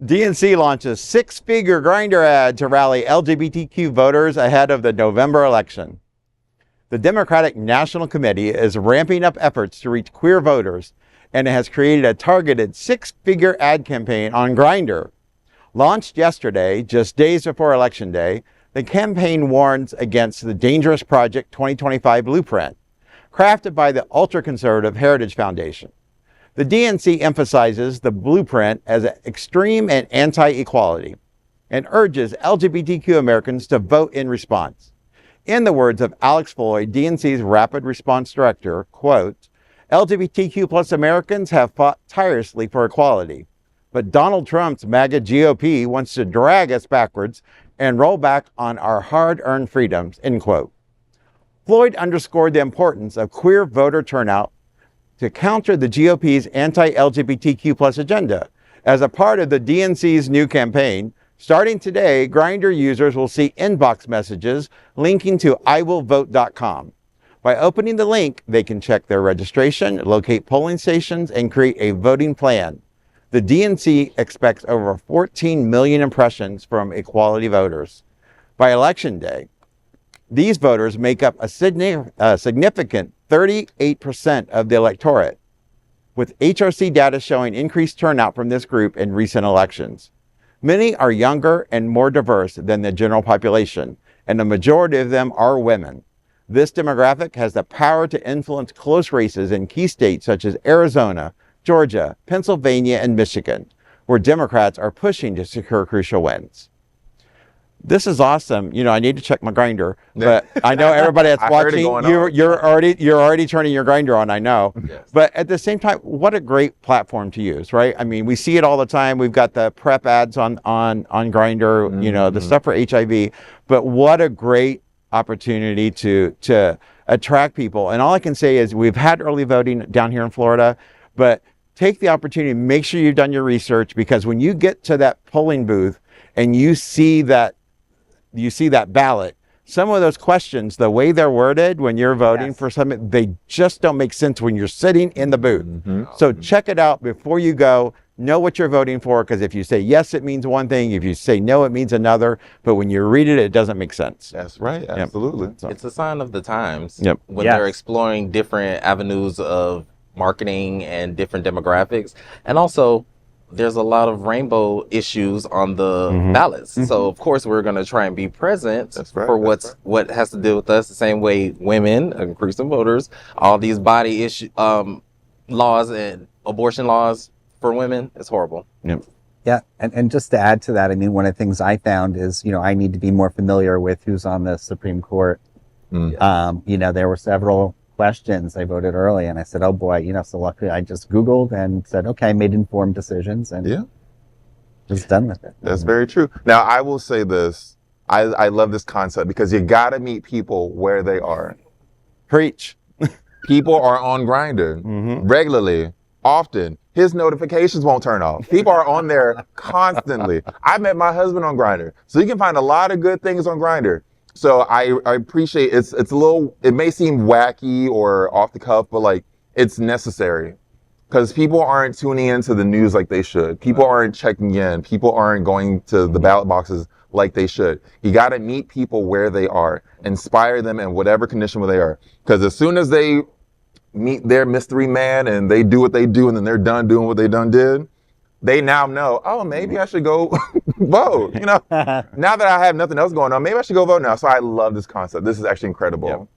DNC launches six-figure Grindr ad to rally LGBTQ voters ahead of the November election. The Democratic National Committee is ramping up efforts to reach queer voters, and it has created a targeted six-figure ad campaign on Grindr. Launched yesterday, just days before Election Day, the campaign warns against the dangerous Project 2025 blueprint, crafted by the ultraconservative Heritage Foundation. The DNC emphasizes the blueprint as extreme and anti-equality and urges LGBTQ Americans to vote in response. In the words of Alex Floyd, DNC's Rapid Response Director, quote, LGBTQ plus Americans have fought tirelessly for equality, but Donald Trump's MAGA GOP wants to drag us backwards and roll back on our hard-earned freedoms, end quote. Floyd underscored the importance of queer voter turnout to counter the GOP's anti-LGBTQ plus agenda. As a part of the DNC's new campaign, starting today, Grindr users will see inbox messages linking to iwillvote.com. By opening the link, they can check their registration, locate polling stations, and create a voting plan. The DNC expects over 14 million impressions from equality voters. By Election Day, these voters make up a significant 38% of the electorate, with HRC data showing increased turnout from this group in recent elections. Many are younger and more diverse than the general population, and the majority of them are women. This demographic has the power to influence close races in key states such as Arizona, Georgia, Pennsylvania, and Michigan, where Democrats are pushing to secure crucial wins. This is awesome. You know, I need to check my Grindr, but I know everybody that's watching, you're already turning your Grindr on, I know. Yes. But at the same time, what a great platform to use, right? I mean, we see it all the time. We've got the prep ads on Grindr, you know, the stuff for HIV, but what a great opportunity to attract people. And all I can say is we've had early voting down here in Florida, but take the opportunity, make sure you've done your research, because when you get to that polling booth and you see that ballot, some of those questions, the way they're worded when you're voting for something, they just don't make sense when you're sitting in the booth. So check it out before you go. Know what you're voting for, because if you say yes, it means one thing. If you say no, it means another. But when you read it, it doesn't make sense. That's right. Absolutely. Yep. So, it's a sign of the times when Yes. they're exploring different avenues of marketing and different demographics. And also, there's a lot of rainbow issues on the ballots. So of course we're going to try and be present for what has to do with us, the same way women, increasing voters, all these body issue laws and abortion laws for women, it's horrible. Yeah, and just to add to that, I mean, one of the things I found is, you know, I need to be more familiar with who's on the Supreme Court. You know, there were several questions. I voted early and I said, oh boy, you know, so luckily I just Googled and said, okay, made informed decisions and just done with it. That's very true. Now, I will say this. I love this concept because you got to meet people where they are. preach. People are on Grindr regularly, often. His notifications won't turn off. People are on there constantly. I met my husband on Grindr. So you can find a lot of good things on Grindr. So I appreciate it's a little, it may seem wacky or off the cuff, but like it's necessary because people aren't tuning into the news like they should. People aren't checking in. People aren't going to the ballot boxes like they should. You got to meet people where they are, inspire them in whatever condition where they are. Because as soon as they meet their mystery man and they do what they do and then they're done doing what they done did, they now know, oh, maybe I should go vote. You know, now that I have nothing else going on, maybe I should go vote now. So I love this concept. This is actually incredible.